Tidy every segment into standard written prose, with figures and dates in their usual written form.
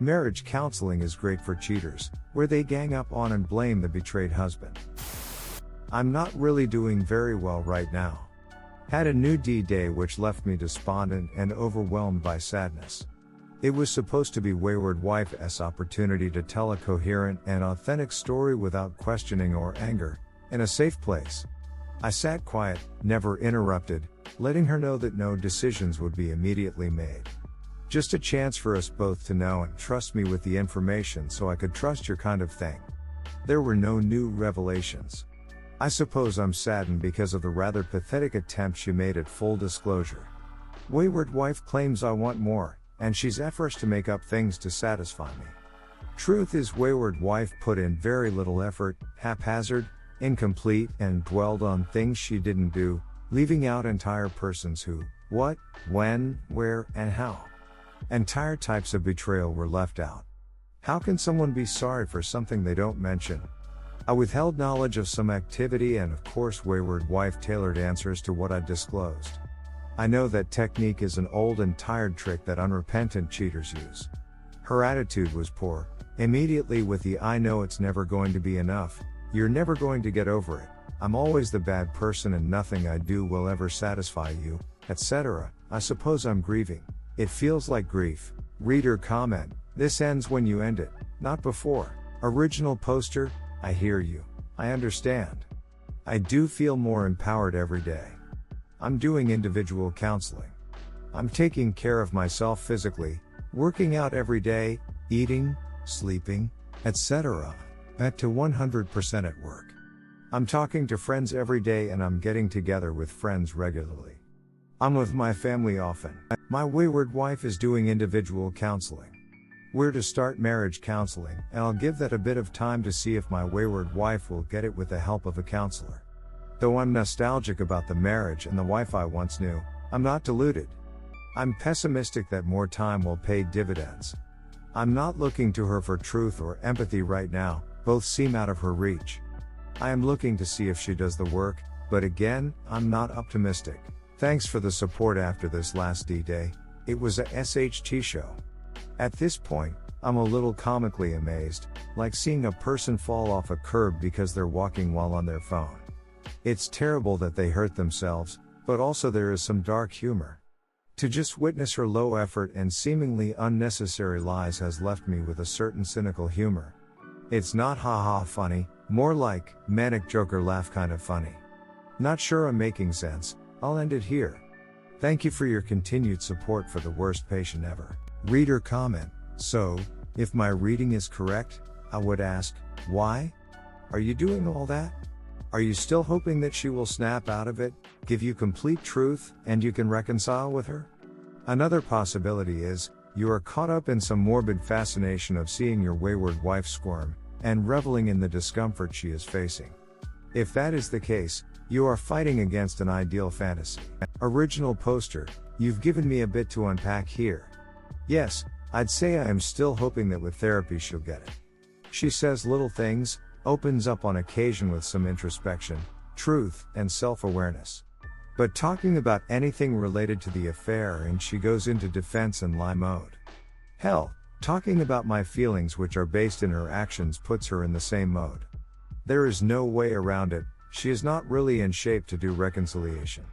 Marriage counseling is great for cheaters, where they gang up on and blame the betrayed husband. I'm not really doing very well right now. Had a new D-Day which left me despondent and overwhelmed by sadness. It was supposed to be wayward wife's opportunity to tell a coherent and authentic story without questioning or anger, in a safe place. I sat quiet, never interrupted, letting her know that no decisions would be immediately made. Just a chance for us both to know and trust me with the information so I could trust your kind of thing. There were no new revelations. I suppose I'm saddened because of the rather pathetic attempt she made at full disclosure. Wayward wife claims I want more, and she's efforts to make up things to satisfy me. Truth is, wayward wife put in very little effort, haphazard, incomplete, and dwelled on things she didn't do, leaving out entire persons who, what, when, where, and how. Entire types of betrayal were left out. How can someone be sorry for something they don't mention? I withheld knowledge of some activity, and of course wayward wife tailored answers to what I disclosed. I know that technique is an old and tired trick that unrepentant cheaters use. Her attitude was poor, immediately with the "I know it's never going to be enough, you're never going to get over it, I'm always the bad person and nothing I do will ever satisfy you, etc. I suppose I'm grieving. It feels like grief." Reader comment: this ends when you end it, not before. Original poster: I hear you. I understand. I do feel more empowered every day. I'm doing individual counseling. I'm taking care of myself physically, working out every day, eating, sleeping, etc. At to 100% at work. I'm talking to friends every day and I'm getting together with friends regularly. I'm with my family often. My wayward wife is doing individual counseling. We're to start marriage counseling, and I'll give that a bit of time to see if my wayward wife will get it with the help of a counselor. Though I'm nostalgic about the marriage and the wife I once knew, I'm not deluded. I'm pessimistic that more time will pay dividends. I'm not looking to her for truth or empathy right now, both seem out of her reach. I am looking to see if she does the work, but again, I'm not optimistic. Thanks for the support after this last D-Day. It was a SHT show. At this point, I'm a little comically amazed, like seeing a person fall off a curb because they're walking while on their phone. It's terrible that they hurt themselves, but also there is some dark humor. To just witness her low effort and seemingly unnecessary lies has left me with a certain cynical humor. It's not haha funny, more like manic Joker laugh kind of funny. Not sure I'm making sense. I'll end it here. Thank you for your continued support for the worst patient ever. Reader comment: so, if my reading is correct, I would ask, why? Are you doing all that? Are you still hoping that she will snap out of it, give you complete truth, and you can reconcile with her? Another possibility is, you are caught up in some morbid fascination of seeing your wayward wife squirm, and reveling in the discomfort she is facing. If that is the case, you are fighting against an ideal fantasy. Original poster: you've given me a bit to unpack here. Yes, I'd say I am still hoping that with therapy she'll get it. She says little things, opens up on occasion with some introspection, truth, and self-awareness. But talking about anything related to the affair and she goes into defense and lie mode. Hell, talking about my feelings which are based in her actions puts her in the same mode. There is no way around it. She is not really in shape to do reconciliation.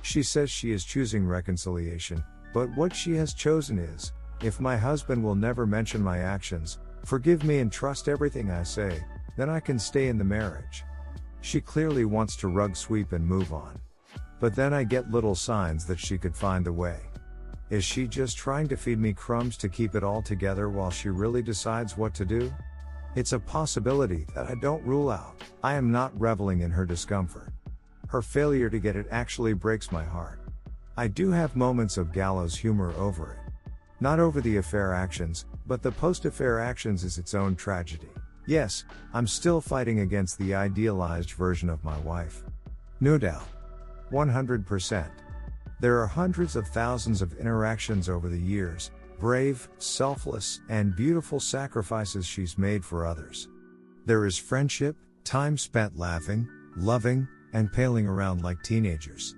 She says she is choosing reconciliation, but what she has chosen is, if my husband will never mention my actions, forgive me and trust everything I say, then I can stay in the marriage. She clearly wants to rug sweep and move on. But then I get little signs that she could find a way. Is she just trying to feed me crumbs to keep it all together while she really decides what to do? It's a possibility that I don't rule out. I am not reveling in her discomfort. Her failure to get it actually breaks my heart. I do have moments of gallows humor over it. Not over the affair actions, but the post-affair actions is its own tragedy. Yes, I'm still fighting against the idealized version of my wife. No doubt. 100%. There are hundreds of thousands of interactions over the years, brave, selfless, and beautiful sacrifices she's made for others. There is friendship, time spent laughing, loving, and paling around like teenagers.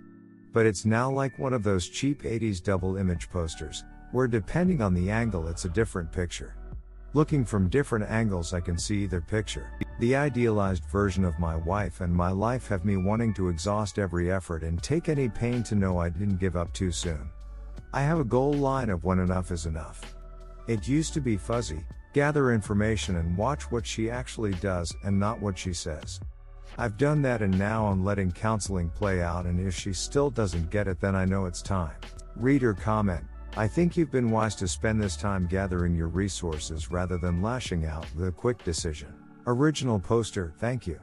But it's now like one of those cheap 80s double image posters, where depending on the angle it's a different picture. Looking from different angles, I can see their picture. The idealized version of my wife and my life have me wanting to exhaust every effort and take any pain to know I didn't give up too soon. I have a goal line of when enough is enough. It used to be fuzzy, gather information and watch what she actually does and not what she says. I've done that and now I'm letting counseling play out, and if she still doesn't get it, then I know it's time. Reader comment: I think you've been wise to spend this time gathering your resources rather than lashing out with a quick decision. Original poster: thank you.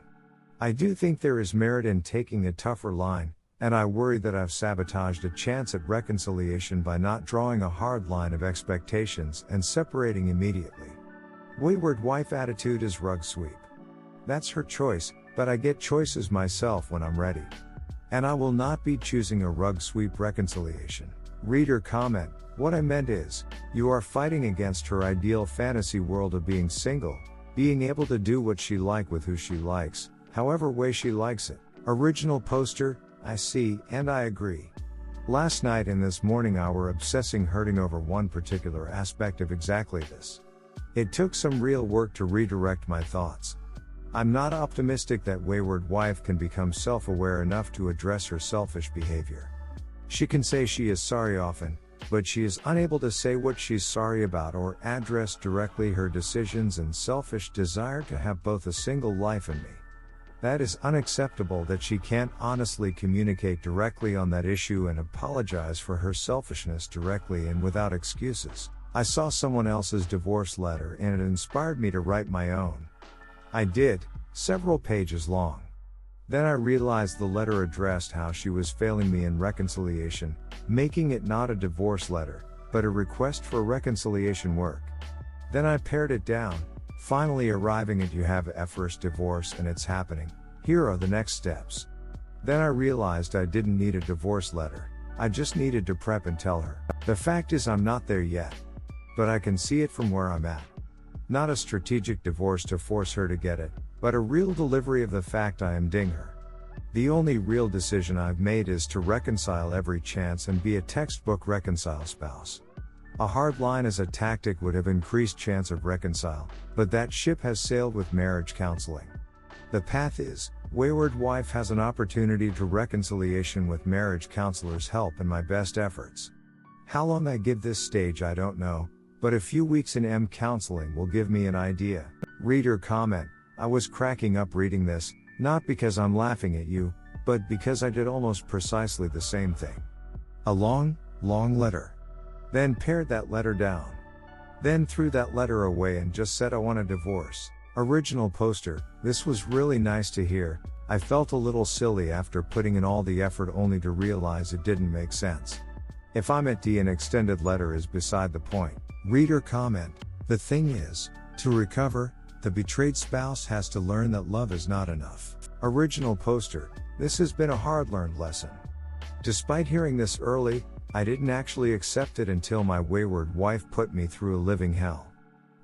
I do think there is merit in taking a tougher line, and I worry that I've sabotaged a chance at reconciliation by not drawing a hard line of expectations and separating immediately. Wayward wife attitude is rug sweep. That's her choice, but I get choices myself when I'm ready. And I will not be choosing a rug sweep reconciliation. Reader comment: what I meant is, you are fighting against her ideal fantasy world of being single, being able to do what she like with who she likes, however way she likes it. Original poster: I see, and I agree. Last night and this morning I were obsessing hurting over one particular aspect of exactly this. It took some real work to redirect my thoughts. I'm not optimistic that wayward wife can become self-aware enough to address her selfish behavior. She can say she is sorry often, but she is unable to say what she's sorry about or address directly her decisions and selfish desire to have both a single life and me. That is unacceptable that she can't honestly communicate directly on that issue and apologize for her selfishness directly and without excuses. I saw someone else's divorce letter and it inspired me to write my own. I did, several pages long. Then I realized the letter addressed how she was failing me in reconciliation, making it not a divorce letter, but a request for reconciliation work. Then I pared it down, finally arriving at: you have a first divorce and it's happening, here are the next steps. Then I realized I didn't need a divorce letter, I just needed to prep and tell her. The fact is I'm not there yet. But I can see it from where I'm at. Not a strategic divorce to force her to get it, but a real delivery of the fact I am ding her. The only real decision I've made is to reconcile every chance and be a textbook reconcile spouse. A hard line as a tactic would have increased chance of reconcile, but that ship has sailed with marriage counseling. The path is, wayward wife has an opportunity to reconciliation with marriage counselor's help and my best efforts. How long I give this stage I don't know, but a few weeks in M counseling will give me an idea. Reader comment: I was cracking up reading this, not because I'm laughing at you, but because I did almost precisely the same thing. A long letter. Then pared that letter down. Then threw that letter away and just said I want a divorce. Original poster: this was really nice to hear. I felt a little silly after putting in all the effort only to realize it didn't make sense. If I'm at D, an extended letter is beside the point. Reader comment: the thing is, to recover, the betrayed spouse has to learn that love is not enough. Original poster: this has been a hard-learned lesson. Despite hearing this early, I didn't actually accept it until my wayward wife put me through a living hell.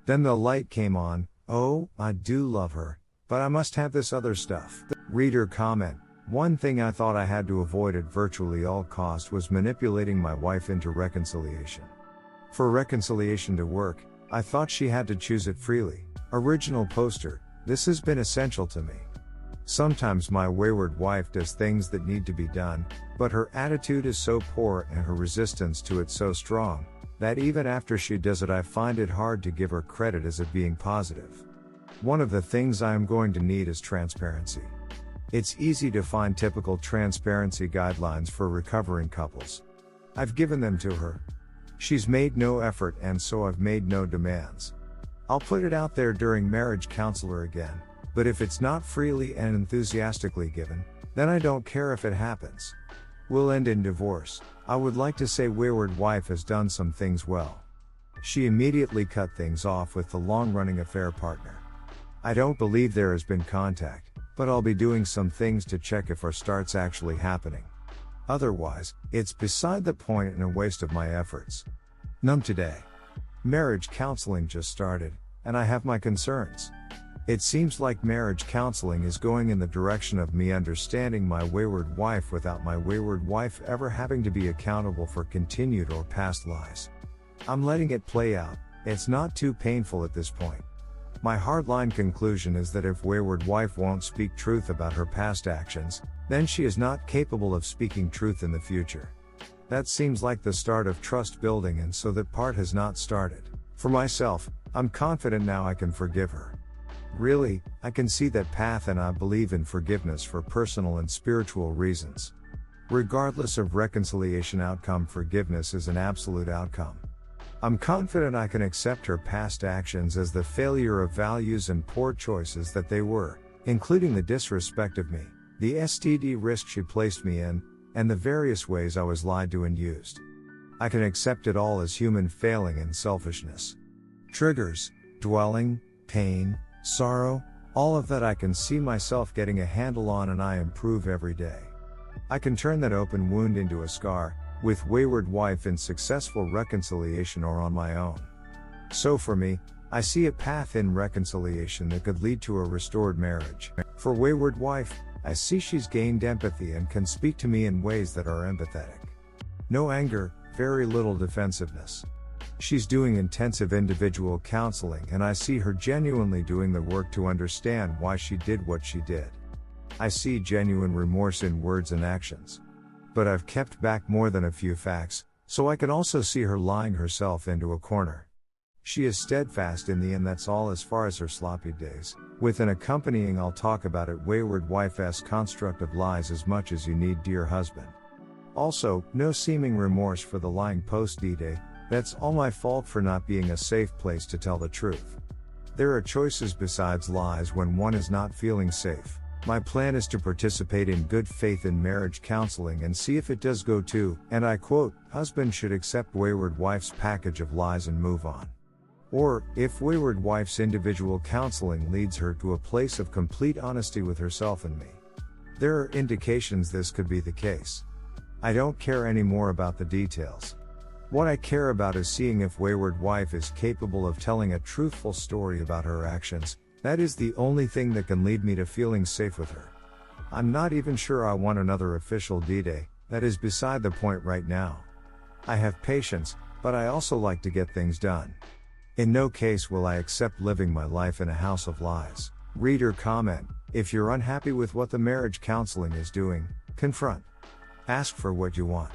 Then the light came on: oh, I do love her, but I must have this other stuff. Reader comment: one thing I thought I had to avoid at virtually all cost was manipulating my wife into reconciliation. For reconciliation to work, I thought she had to choose it freely. Original poster: this has been essential to me. Sometimes my wayward wife does things that need to be done, but her attitude is so poor and her resistance to it so strong, that even after she does it I find it hard to give her credit as it being positive. One of the things I am going to need is transparency. It's easy to find typical transparency guidelines for recovering couples. I've given them to her. She's made no effort and so I've made no demands. I'll put it out there during marriage counselor again, but if it's not freely and enthusiastically given, then I don't care if it happens. We'll end in divorce. I would like to say wayward wife has done some things well. She immediately cut things off with the long-running affair partner. I don't believe there has been contact, but I'll be doing some things to check if our start's actually happening. Otherwise, it's beside the point and a waste of my efforts. Numb today. Marriage counseling just started, and I have my concerns. It seems like marriage counseling is going in the direction of me understanding my wayward wife without my wayward wife ever having to be accountable for continued or past lies. I'm letting it play out, It's not too painful at this point. My hardline conclusion is that if wayward wife won't speak truth about her past actions, then she is not capable of speaking truth in the future. That seems like the start of trust building, and so that part has not started. For myself, I'm confident now I can forgive her. Really, I can see that path, and I believe in forgiveness for personal and spiritual reasons. Regardless of reconciliation outcome, forgiveness is an absolute outcome. I'm confident I can accept her past actions as the failure of values and poor choices that they were, including the disrespect of me, the STD risk she placed me in, and the various ways I was lied to and used. I can accept it all as human failing and selfishness. Triggers, dwelling, pain, sorrow, all of that I can see myself getting a handle on, and I improve every day. I can turn that open wound into a scar, with wayward wife in successful reconciliation or on my own. So for me, I see a path in reconciliation that could lead to a restored marriage. For wayward wife, I see she's gained empathy and can speak to me in ways that are empathetic. No anger, very little defensiveness. She's doing intensive individual counseling, and I see her genuinely doing the work to understand why she did what she did. I see genuine remorse in words and actions. But I've kept back more than a few facts, so I can also see her lying herself into a corner. She is steadfast in the end, that's all as far as her sloppy days, with an accompanying "I'll talk about it" wayward wife's construct of lies as much as you need, dear husband. Also, no seeming remorse for the lying post D-Day, that's all my fault for not being a safe place to tell the truth. There are choices besides lies when one is not feeling safe. My plan is to participate in good faith in marriage counseling and see if it does go to, and I quote, husband should accept wayward wife's package of lies and move on. Or, if wayward wife's individual counseling leads her to a place of complete honesty with herself and me. There are indications this could be the case. I don't care anymore about the details. What I care about is seeing if wayward wife is capable of telling a truthful story about her actions. That is the only thing that can lead me to feeling safe with her. I'm not even sure I want another official D-Day, that is beside the point right now. I have patience, but I also like to get things done. In no case will I accept living my life in a house of lies. Reader comment: if you're unhappy with what the marriage counseling is doing, confront. Ask for what you want.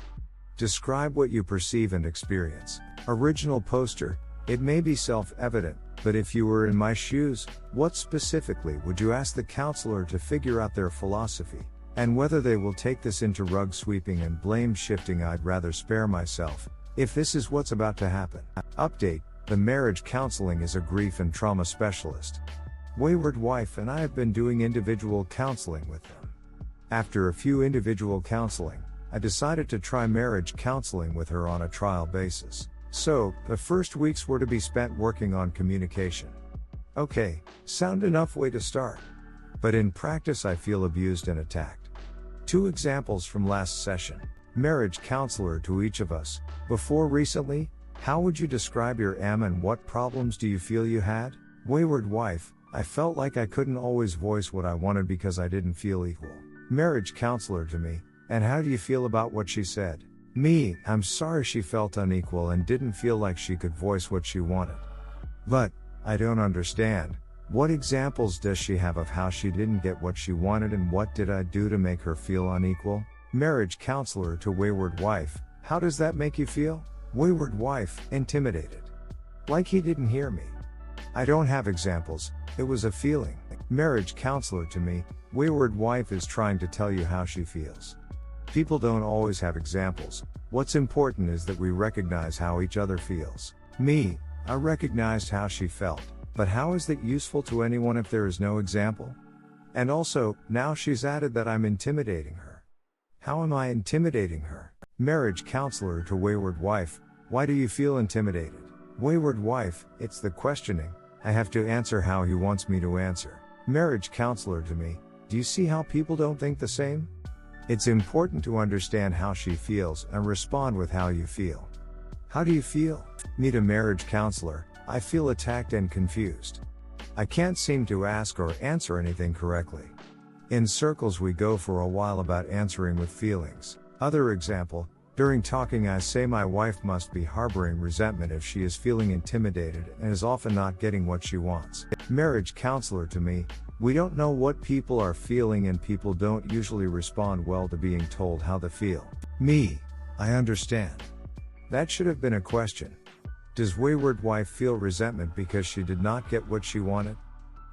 Describe what you perceive and experience. Original poster: it may be self-evident, but if you were in my shoes, what specifically would you ask the counselor to figure out their philosophy, and whether they will take this into rug sweeping and blame shifting? I'd rather spare myself, if this is what's about to happen. Update: the marriage counseling is a grief and trauma specialist. Wayward wife and I have been doing individual counseling with them. After a few individual counseling, I decided to try marriage counseling with her on a trial basis. So, the first weeks were to be spent working on communication. Okay, sound enough way to start. But in practice I feel abused and attacked. 2 examples from last session. Marriage counselor to each of us: before recently, how would you describe your and what problems do you feel you had? Wayward wife: I felt like I couldn't always voice what I wanted because I didn't feel equal. Marriage counselor to me: and how do you feel about what she said? Me: I'm sorry she felt unequal and didn't feel like she could voice what she wanted. But, I don't understand. What examples does she have of how she didn't get what she wanted, and what did I do to make her feel unequal? Marriage counselor to wayward wife: how does that make you feel? Wayward wife: intimidated. Like he didn't hear me. I don't have examples, it was a feeling. Marriage counselor to me: wayward wife is trying to tell you how she feels. People don't always have examples. What's important is that we recognize how each other feels. Me: I recognized how she felt, but how is that useful to anyone if there is no example? And also, now she's added that I'm intimidating her. How am I intimidating her? Marriage counselor to wayward wife: why do you feel intimidated? Wayward wife: it's the questioning. I have to answer how he wants me to answer. Marriage counselor to me: do you see how people don't think the same? It's important to understand how she feels and respond with how you feel. How do you feel? Me to marriage counselor: I feel attacked and confused. I can't seem to ask or answer anything correctly. In circles we go for a while about answering with feelings. Other example: During talking, I say my wife must be harboring resentment if she is feeling intimidated and is often not getting what she wants. Marriage counselor to me, we don't know what people are feeling and people don't usually respond well to being told how they feel. Me, I understand. That should have been a question. Does wayward wife feel resentment because she did not get what she wanted?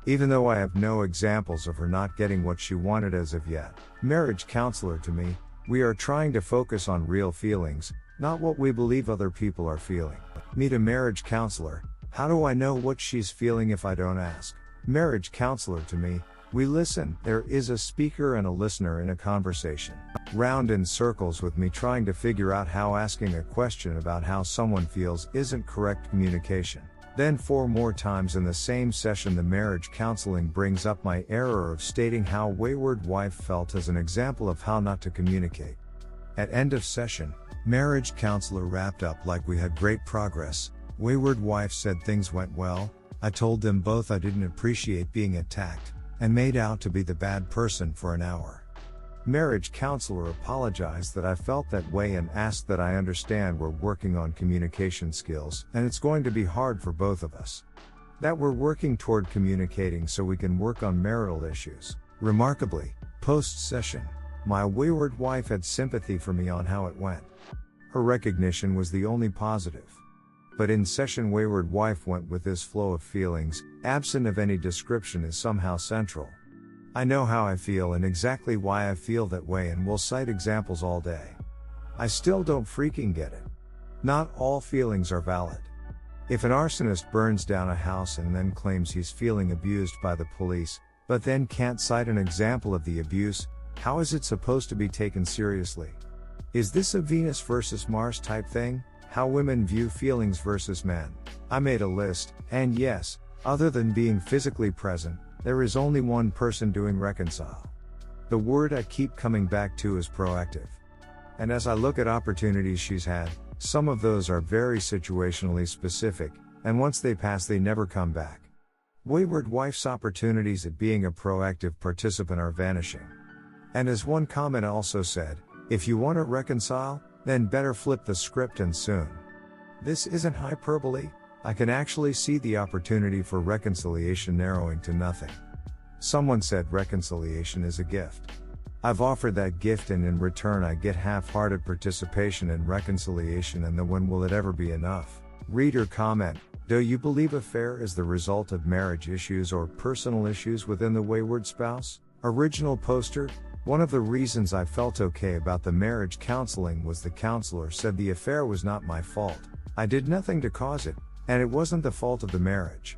Even though I have no examples of her not getting what she wanted as of yet. Marriage counselor to me, we are trying to focus on real feelings, not what we believe other people are feeling. Meet a marriage counselor, how do I know what she's feeling if I don't ask? Marriage counselor to me, we listen, there is a speaker and a listener in a conversation. Round in circles with me trying to figure out how asking a question about how someone feels isn't correct communication. Then 4 more times in the same session the marriage counseling brings up my error of stating how wayward wife felt as an example of how not to communicate. At end of session, marriage counselor wrapped up like we had great progress. Wayward wife said things went well. I told them both I didn't appreciate being attacked, and made out to be the bad person for an hour. Marriage counselor apologized that I felt that way and asked that I understand we're working on communication skills and it's going to be hard for both of us. That we're working toward communicating so we can work on marital issues. Remarkably, post-session, my wayward wife had sympathy for me on how it went. Her recognition was the only positive. But in session wayward wife went with this flow of feelings, absent of any description is somehow central. I know how I feel and exactly why I feel that way and will cite examples all day. I still don't freaking get it. Not all feelings are valid. If an arsonist burns down a house and then claims he's feeling abused by the police, but then can't cite an example of the abuse, how is it supposed to be taken seriously? Is this a Venus versus Mars type thing? How women view feelings versus men? I made a list, and yes, other than being physically present, there is only one person doing reconcile. The word I keep coming back to is proactive. And as I look at opportunities she's had, some of those are very situationally specific, and once they pass they never come back. Wayward wife's opportunities at being a proactive participant are vanishing. And as one comment also said, if you want to reconcile, then better flip the script and soon. This isn't hyperbole. I can actually see the opportunity for reconciliation narrowing to nothing. Someone said reconciliation is a gift. I've offered that gift and in return I get half-hearted participation in reconciliation, and then when will it ever be enough? Reader comment, do you believe affair is the result of marriage issues or personal issues within the wayward spouse? Original poster, one of the reasons I felt okay about the marriage counseling was the counselor said the affair was not my fault. I did nothing to cause it. And it wasn't the fault of the marriage.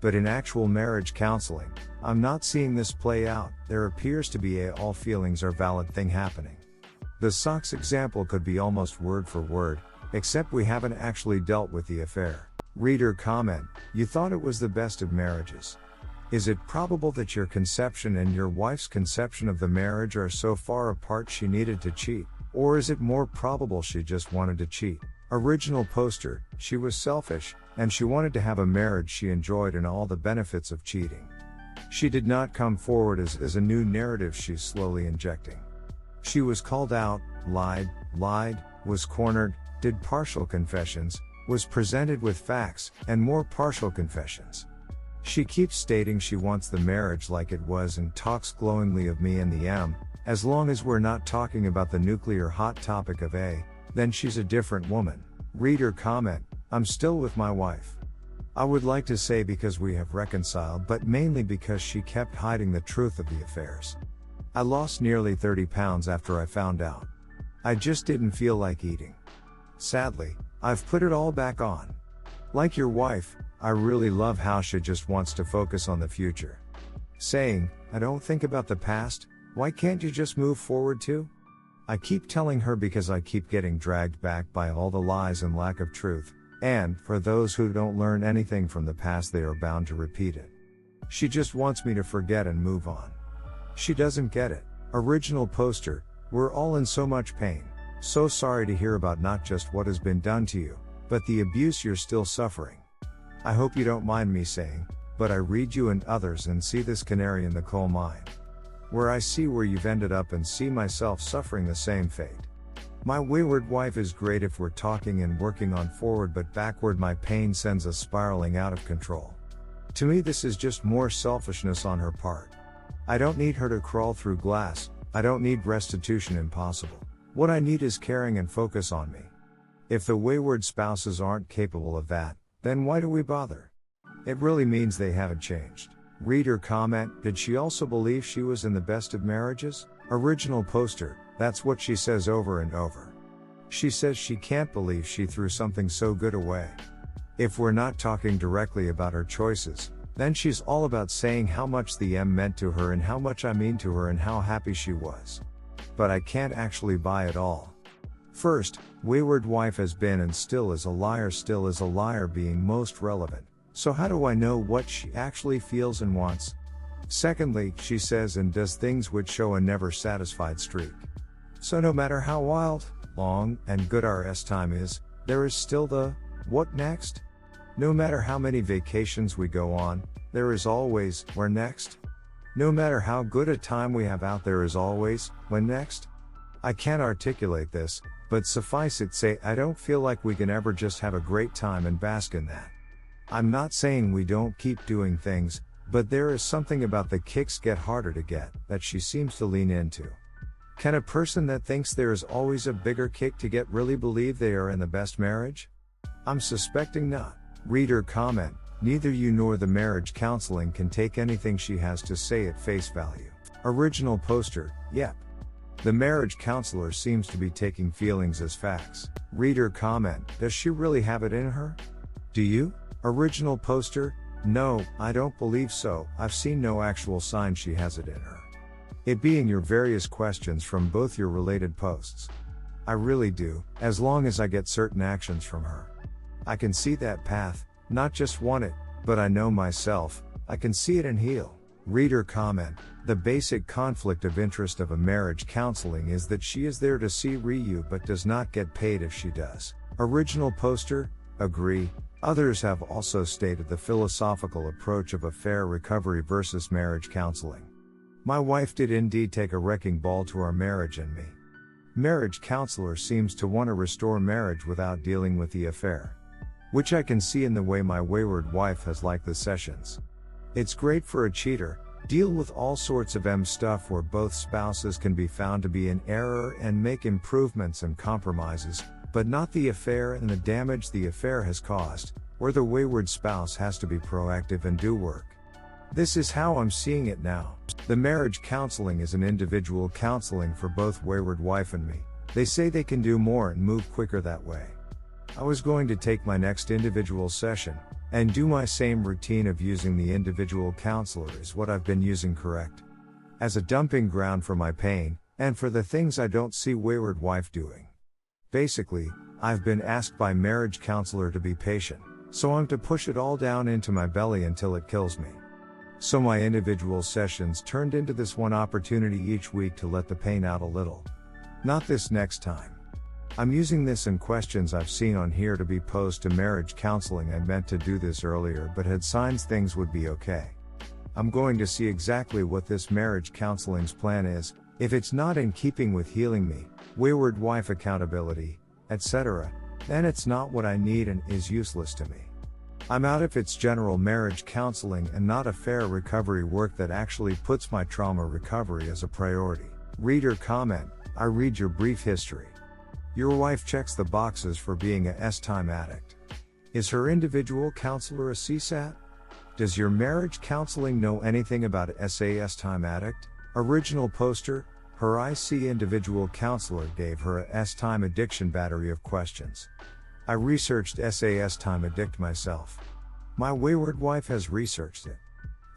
But in actual marriage counseling, I'm not seeing this play out. There appears to be a all feelings are valid thing happening. The socks example could be almost word for word, except we haven't actually dealt with the affair. Reader comment, you thought it was the best of marriages. Is it probable that your conception and your wife's conception of the marriage are so far apart she needed to cheat? Or is it more probable she just wanted to cheat? Original poster, she was selfish, and she wanted to have a marriage she enjoyed and all the benefits of cheating. She did not come forward as a new narrative she's slowly injecting. She was called out, lied, was cornered, did partial confessions, was presented with facts, and more partial confessions. She keeps stating she wants the marriage like it was and talks glowingly of me and the M, as long as we're not talking about the nuclear hot topic of A, then she's a different woman. Reader comment, I'm still with my wife. I would like to say because we have reconciled, but mainly because she kept hiding the truth of the affairs. I lost nearly 30 pounds after I found out. I just didn't feel like eating. Sadly, I've put it all back on. Like your wife, I really love how she just wants to focus on the future. Saying, I don't think about the past, why can't you just move forward too? I keep telling her because I keep getting dragged back by all the lies and lack of truth, and, for those who don't learn anything from the past they are bound to repeat it. She just wants me to forget and move on. She doesn't get it. Original poster, we're all in so much pain. So sorry to hear about not just what has been done to you, but the abuse you're still suffering. I hope you don't mind me saying, but I read you and others and see this canary in the coal mine. Where I see where you've ended up and see myself suffering the same fate. My wayward wife is great if we're talking and working on forward, but backward my pain sends us spiraling out of control. To me this is just more selfishness on her part. I don't need her to crawl through glass, I don't need restitution impossible. What I need is caring and focus on me. If the wayward spouses aren't capable of that, then why do we bother? It really means they haven't changed. Reader comment, did she also believe she was in the best of marriages? Original poster, that's what she says over and over. She says she can't believe she threw something so good away. If we're not talking directly about her choices, then she's all about saying how much the M meant to her and how much I mean to her and how happy she was. But I can't actually buy it all. First, wayward wife has been and still is a liar being most relevant. So how do I know what she actually feels and wants? Secondly, she says and does things which show a never satisfied streak. So no matter how wild, long, and good our time is, there is still the, what next? No matter how many vacations we go on, there is always, where next? No matter how good a time we have out, there is always, when next? I can't articulate this, but suffice it say I don't feel like we can ever just have a great time and bask in that. I'm not saying we don't keep doing things, but there is something about the kicks get harder to get, that she seems to lean into. Can a person that thinks there is always a bigger kick to get really believe they are in the best marriage? I'm suspecting not. Reader comment, neither you nor the marriage counseling can take anything she has to say at face value. Original poster, yep. The marriage counselor seems to be taking feelings as facts. Reader comment, does she really have it in her? Do you? Original poster, no, I don't believe so, I've seen no actual sign she has it in her. It being your various questions from both your related posts. I really do, as long as I get certain actions from her. I can see that path, not just want it, but I know myself, I can see it and heal. Reader comment, the basic conflict of interest of a marriage counseling is that she is there to see you but does not get paid if she does. Original poster, agree. Others have also stated the philosophical approach of affair recovery versus marriage counseling. My wife did indeed take a wrecking ball to our marriage and me. Marriage counselor seems to want to restore marriage without dealing with the affair. Which I can see in the way my wayward wife has liked the sessions. It's great for a cheater, deal with all sorts of stuff where both spouses can be found to be in error and make improvements and compromises, but not the affair and the damage the affair has caused, where the wayward spouse has to be proactive and do work. This is how I'm seeing it now. The marriage counseling is an individual counseling for both wayward wife and me. They say they can do more and move quicker that way. I was going to take my next individual session, and do my same routine of using the individual counselor is what I've been using correct. As a dumping ground for my pain, and for the things I don't see wayward wife doing. Basically, I've been asked by marriage counselor to be patient, so I'm to push it all down into my belly until it kills me. So my individual sessions turned into this one opportunity each week to let the pain out a little. Not this next time. I'm using this and questions I've seen on here to be posed to marriage counseling. I meant to do this earlier but had signs things would be okay. I'm going to see exactly what this marriage counseling's plan is. If it's not in keeping with healing me, wayward wife accountability, etc., then it's not what I need and is useless to me. I'm out if it's general marriage counseling and not affair recovery work that actually puts my trauma recovery as a priority. Reader comment, I read your brief history. Your wife checks the boxes for being a S-time addict. Is her individual counselor a CSAT? Does your marriage counseling know anything about S-time addict? Original poster, her IC individual counselor gave her a S-time addiction battery of questions. I researched S-time addict myself. My wayward wife has researched it.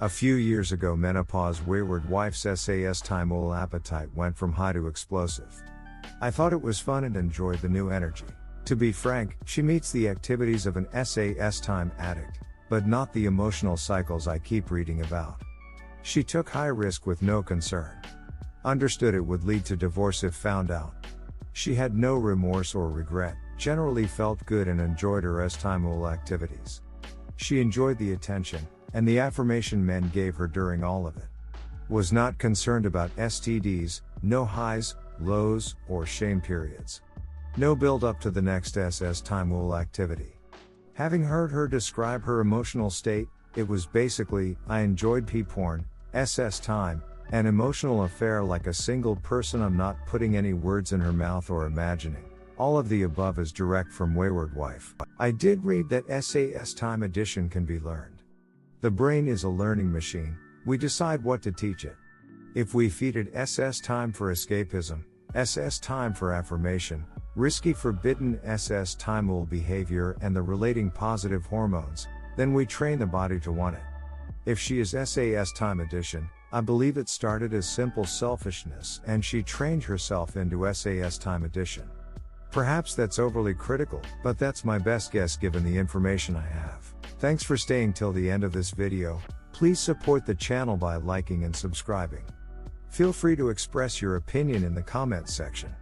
A few years ago menopause wayward wife's S-time oil appetite went from high to explosive. I thought it was fun and enjoyed the new energy. To be frank, she meets the activities of an S-time addict, but not the emotional cycles I keep reading about. She took high risk with no concern. Understood it would lead to divorce if found out. She had no remorse or regret, generally felt good and enjoyed her S-time oil activities. She enjoyed the attention, and the affirmation men gave her during all of it. Was not concerned about STDs, no highs, lows, or shame periods. No build up to the next SS time will activity. Having heard her describe her emotional state, it was basically, I enjoyed p-porn, SS time, an emotional affair like a single person. I'm not putting any words in her mouth or imagining. All of the above is direct from Wayward Wife. I did read that SAS time addition can be learned. The brain is a learning machine, we decide what to teach it. If we feed it SS time for escapism, SS time for affirmation, risky forbidden SS time will behavior and the relating positive hormones, then we train the body to want it. If she is SAS time addition, I believe it started as simple selfishness and she trained herself into SAS time addition. Perhaps that's overly critical, but that's my best guess given the information I have. Thanks for staying till the end of this video. Please support the channel by liking and subscribing. Feel free to express your opinion in the comments section.